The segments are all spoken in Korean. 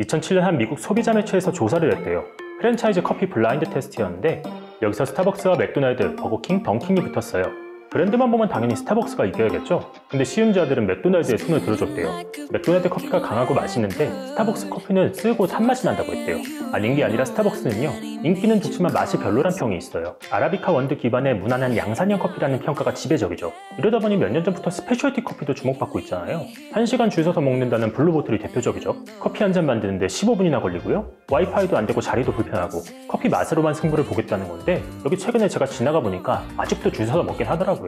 2007년 한 미국 소비자 매체에서 조사를 했대요. 프랜차이즈 커피 블라인드 테스트였는데 여기서 스타벅스와 맥도날드, 버거킹, 던킨이 붙었어요. 브랜드만 보면 당연히 스타벅스가 이겨야겠죠? 근데 시음자들은 맥도날드에 손을 들어줬대요. 맥도날드 커피가 강하고 맛있는데 스타벅스 커피는 쓰고 산맛이 난다고 했대요. 아닌 게 아니라 스타벅스는요, 인기는 좋지만 맛이 별로란 평이 있어요. 아라비카 원두 기반의 무난한 양산형 커피라는 평가가 지배적이죠. 이러다 보니 몇 년 전부터 스페셜티 커피도 주목받고 있잖아요. 1시간 줄 서서 먹는다는 블루보틀이 대표적이죠. 커피 한 잔 만드는데 15분이나 걸리고요. 와이파이도 안 되고 자리도 불편하고 커피 맛으로만 승부를 보겠다는 건데, 여기 최근에 제가 지나가 보니까 아직도 줄 서서 먹긴 하더라고요.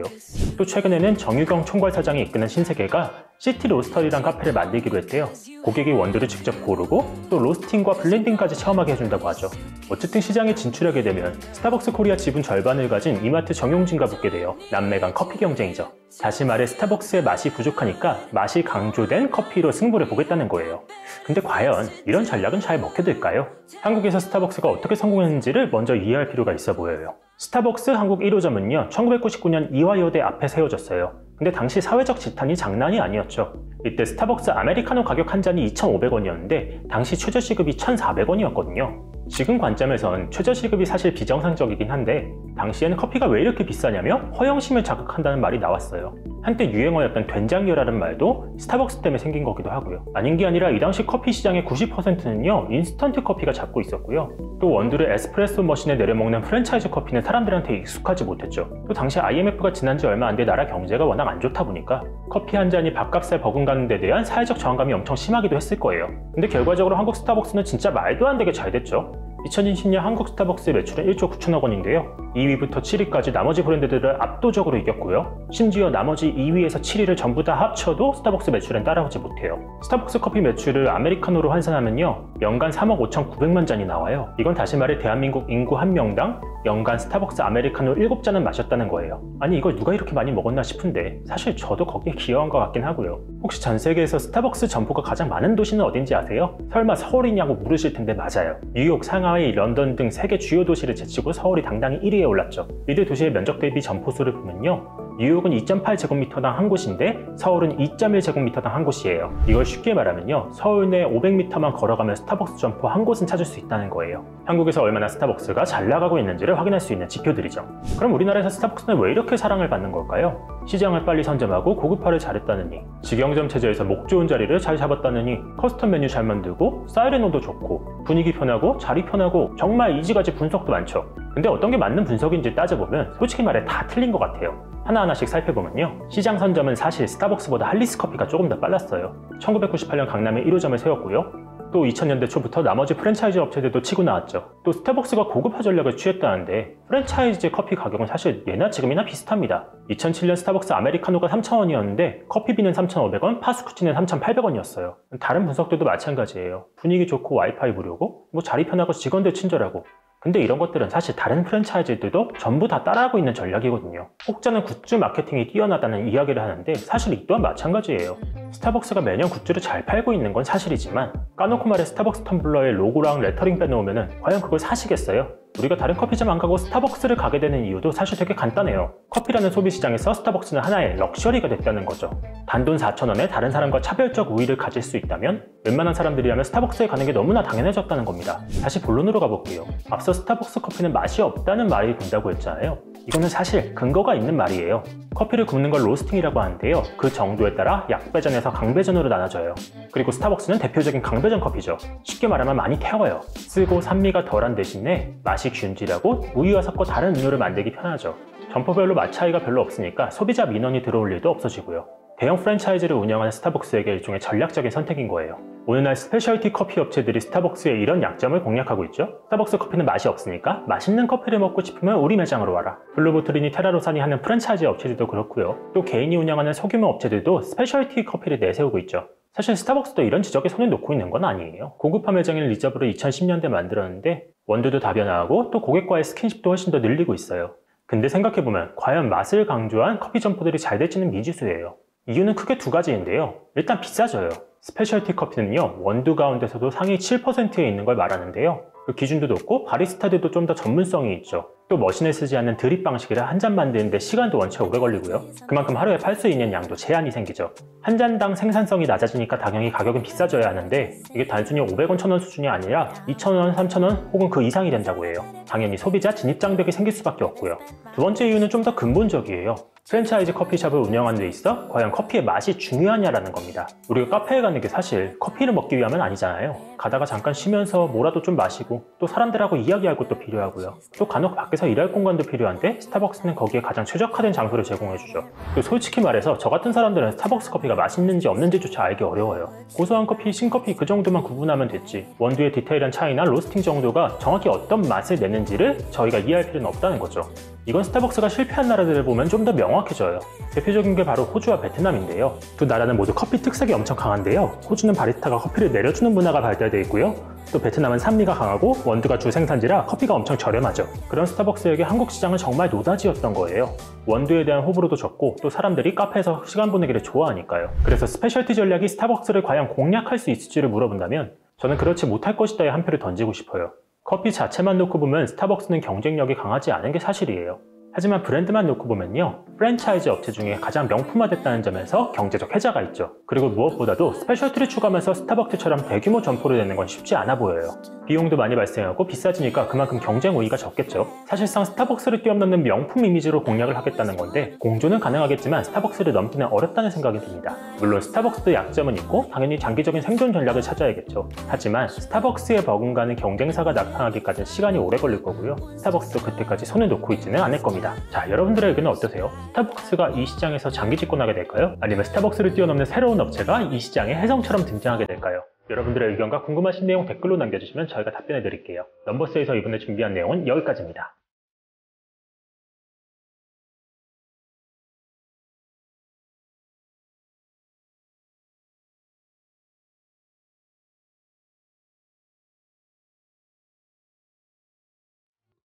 또 최근에는 정유경 총괄 사장이 이끄는 신세계가 시티 로스터리란 카페를 만들기로 했대요. 고객이 원두를 직접 고르고 또 로스팅과 블렌딩까지 체험하게 해준다고 하죠. 어쨌든 시장에 진출하게 되면 스타벅스 코리아 지분 절반을 가진 이마트 정용진과 붙게 돼요. 남매 간 커피 경쟁이죠. 다시 말해 스타벅스의 맛이 부족하니까 맛이 강조된 커피로 승부를 보겠다는 거예요. 근데 과연 이런 전략은 잘 먹혀들까요? 한국에서 스타벅스가 어떻게 성공했는지를 먼저 이해할 필요가 있어 보여요. 스타벅스 한국 1호점은요, 1999년 이화여대 앞에 세워졌어요. 근데 당시 사회적 지탄이 장난이 아니었죠. 이때 스타벅스 아메리카노 가격 한 잔이 2,500원이었는데 당시 최저시급이 1,400원이었거든요. 지금 관점에선 최저시급이 사실 비정상적이긴 한데 당시에는 커피가 왜 이렇게 비싸냐며 허영심을 자극한다는 말이 나왔어요. 한때 유행어였던 된장녀라는 말도 스타벅스 때문에 생긴 거기도 하고요. 아닌 게 아니라 이 당시 커피 시장의 90%는요 인스턴트 커피가 잡고 있었고요. 또 원두를 에스프레소 머신에 내려먹는 프랜차이즈 커피는 사람들한테 익숙하지 못했죠. 또 당시 IMF가 지난 지 얼마 안 돼 나라 경제가 워낙 안 좋다 보니까 커피 한 잔이 밥값에 버금가는 데 대한 사회적 저항감이 엄청 심하기도 했을 거예요. 근데 결과적으로 한국 스타벅스는 진짜 말도 안 되게 잘 됐죠. 2020년 한국 스타벅스 매출은 1조 9천억 원인데요. 2위부터 7위까지 나머지 브랜드들을 압도적으로 이겼고요. 심지어 나머지 2위에서 7위를 전부 다 합쳐도 스타벅스 매출은 따라오지 못해요. 스타벅스 커피 매출을 아메리카노로 환산하면요, 연간 3억 5,900만 잔이 나와요. 이건 다시 말해 대한민국 인구 1명당 연간 스타벅스 아메리카노 7잔은 마셨다는 거예요. 아니 이걸 누가 이렇게 많이 먹었나 싶은데 사실 저도 거기에 기여한 것 같긴 하고요. 혹시 전 세계에서 스타벅스 점포가 가장 많은 도시는 어딘지 아세요? 설마 서울이냐고 물으실 텐데 맞아요. 뉴욕, 상하이, 런던 등 세계 주요 도시를 제치고 서울이 당당히 1위에 올랐죠. 이들 도시의 면적 대비 점포 수를 보면요, 뉴욕은 2.8제곱미터당 한 곳인데 서울은 2.1제곱미터당 한 곳이에요. 이걸 쉽게 말하면요, 서울 내 500m만 걸어가면 스타벅스 점포 한 곳은 찾을 수 있다는 거예요. 한국에서 얼마나 스타벅스가 잘 나가고 있는지를 확인할 수 있는 지표들이죠. 그럼 우리나라에서 스타벅스는 왜 이렇게 사랑을 받는 걸까요? 시장을 빨리 선점하고 고급화를 잘했다느니, 직영점 체제에서 목 좋은 자리를 잘 잡았다느니, 커스텀 메뉴 잘 만들고 사이렌오도 좋고 분위기 편하고 자리 편하고 정말 이지가지 분석도 많죠. 근데 어떤 게 맞는 분석인지 따져보면 솔직히 말해 다 틀린 것 같아요. 하나하나씩 살펴보면요, 시장 선점은 사실 스타벅스보다 할리스 커피가 조금 더 빨랐어요. 1998년 강남에 1호점을 세웠고요. 또 2000년대 초부터 나머지 프랜차이즈 업체들도 치고 나왔죠. 또 스타벅스가 고급화 전략을 취했다는데 프랜차이즈 커피 가격은 사실 예나 지금이나 비슷합니다. 2007년 스타벅스 아메리카노가 3,000원이었는데 커피비는 3,500원, 파스쿠치는 3,800원이었어요. 다른 분석들도 마찬가지예요. 분위기 좋고 와이파이 무료고 뭐 자리 편하고 직원들 친절하고. 근데 이런 것들은 사실 다른 프랜차이즈들도 전부 다 따라하고 있는 전략이거든요. 혹자는 굿즈 마케팅이 뛰어나다는 이야기를 하는데 사실 이 또한 마찬가지예요. 스타벅스가 매년 굿즈를 잘 팔고 있는 건 사실이지만 까놓고 말해 스타벅스 텀블러에 로고랑 레터링 빼놓으면 과연 그걸 사시겠어요? 우리가 다른 커피점 안 가고 스타벅스를 가게 되는 이유도 사실 되게 간단해요. 커피라는 소비시장에서 스타벅스는 하나의 럭셔리가 됐다는 거죠. 단돈 4,000원에 다른 사람과 차별적 우위를 가질 수 있다면 웬만한 사람들이라면 스타벅스에 가는 게 너무나 당연해졌다는 겁니다. 다시 본론으로 가볼게요. 앞서 스타벅스 커피는 맛이 없다는 말이 된다고 했잖아요. 이거는 사실 근거가 있는 말이에요. 커피를 굽는 걸 로스팅이라고 하는데요, 그 정도에 따라 약배전에서 강배전으로 나눠져요. 그리고 스타벅스는 대표적인 강배전 커피죠. 쉽게 말하면 많이 태워요. 쓰고 산미가 덜한 대신에 맛이 균질하고 우유와 섞어 다른 음료를 만들기 편하죠. 점포별로 맛 차이가 별로 없으니까 소비자 민원이 들어올 일도 없어지고요. 대형 프랜차이즈를 운영하는 스타벅스에게 일종의 전략적인 선택인 거예요. 오늘날 스페셜티 커피 업체들이 스타벅스의 이런 약점을 공략하고 있죠. 스타벅스 커피는 맛이 없으니까 맛있는 커피를 먹고 싶으면 우리 매장으로 와라. 블루보틀이니 테라로사니 하는 프랜차이즈 업체들도 그렇고요. 또 개인이 운영하는 소규모 업체들도 스페셜티 커피를 내세우고 있죠. 사실 스타벅스도 이런 지적에 손을 놓고 있는 건 아니에요. 고급화 매장인 리저브를 2010년대 만들었는데 원두도 다변화하고 또 고객과의 스킨십도 훨씬 더 늘리고 있어요. 근데 생각해보면 과연 맛을 강조한 커피 점포들이 잘 될지는 미지수예요. 이유는 크게 두 가지인데요. 일단 비싸져요. 스페셜티 커피는요, 원두 가운데서도 상위 7%에 있는 걸 말하는데요. 그 기준도 높고 바리스타들도 좀 더 전문성이 있죠. 또 머신을 쓰지 않는 드립 방식이라 한 잔 만드는데 시간도 원체 오래 걸리고요. 그만큼 하루에 팔 수 있는 양도 제한이 생기죠. 한 잔당 생산성이 낮아지니까 당연히 가격은 비싸져야 하는데 이게 단순히 500원, 1000원 수준이 아니라 2000원, 3000원 혹은 그 이상이 된다고 해요. 당연히 소비자 진입장벽이 생길 수밖에 없고요. 두 번째 이유는 좀 더 근본적이에요. 프랜차이즈 커피숍을 운영하는 데 있어 과연 커피의 맛이 중요하냐라는 겁니다. 우리가 카페에 가는 게 사실 커피를 먹기 위함은 아니잖아요. 가다가 잠깐 쉬면서 뭐라도 좀 마시고 또 사람들하고 이야기할 것도 필요하고요. 또 간혹 밖에서 일할 공간도 필요한데 스타벅스는 거기에 가장 최적화된 장소를 제공해주죠. 또 솔직히 말해서 저 같은 사람들은 스타벅스 커피가 맛있는지 없는지조차 알기 어려워요. 고소한 커피, 신커피 그 정도만 구분하면 됐지 원두의 디테일한 차이나 로스팅 정도가 정확히 어떤 맛을 내는지를 저희가 이해할 필요는 없다는 거죠. 이건 스타벅스가 실패한 나라들을 보면 좀 더 명확해져요. 대표적인 게 바로 호주와 베트남인데요. 두 나라는 모두 커피 특색이 엄청 강한데요. 호주는 바리스타가 커피를 내려주는 문화가 발달되어 있고요. 또 베트남은 산미가 강하고 원두가 주 생산지라 커피가 엄청 저렴하죠. 그런 스타벅스에게 한국 시장은 정말 노다지였던 거예요. 원두에 대한 호불호도 적고 또 사람들이 카페에서 시간 보내기를 좋아하니까요. 그래서 스페셜티 전략이 스타벅스를 과연 공략할 수 있을지를 물어본다면 저는 그렇지 못할 것이다에 한 표를 던지고 싶어요. 커피 자체만 놓고 보면 스타벅스는 경쟁력이 강하지 않은 게 사실이에요. 하지만 브랜드만 놓고 보면요, 프랜차이즈 업체 중에 가장 명품화됐다는 점에서 경제적 혜자가 있죠. 그리고 무엇보다도 스페셜티를 추가하면서 스타벅스처럼 대규모 점포를 내는 건 쉽지 않아 보여요. 비용도 많이 발생하고 비싸지니까 그만큼 경쟁 우위가 적겠죠. 사실상 스타벅스를 뛰어넘는 명품 이미지로 공략을 하겠다는 건데 공존은 가능하겠지만 스타벅스를 넘기는 어렵다는 생각이 듭니다. 물론 스타벅스도 약점은 있고 당연히 장기적인 생존 전략을 찾아야겠죠. 하지만 스타벅스에 버금가는 경쟁사가 나타나기까지는 시간이 오래 걸릴 거고요. 스타벅스도 그때까지 손을 놓고 있지는 않을 겁니다. 자, 여러분들의 의견은 어떠세요? 스타벅스가 이 시장에서 장기 집권하게 될까요? 아니면 스타벅스를 뛰어넘는 새로운 업체가 이 시장에 혜성처럼 등장하게 될까요? 여러분들의 의견과 궁금하신 내용 댓글로 남겨주시면 저희가 답변해 드릴게요. 넘버스에서 이번에 준비한 내용은 여기까지입니다.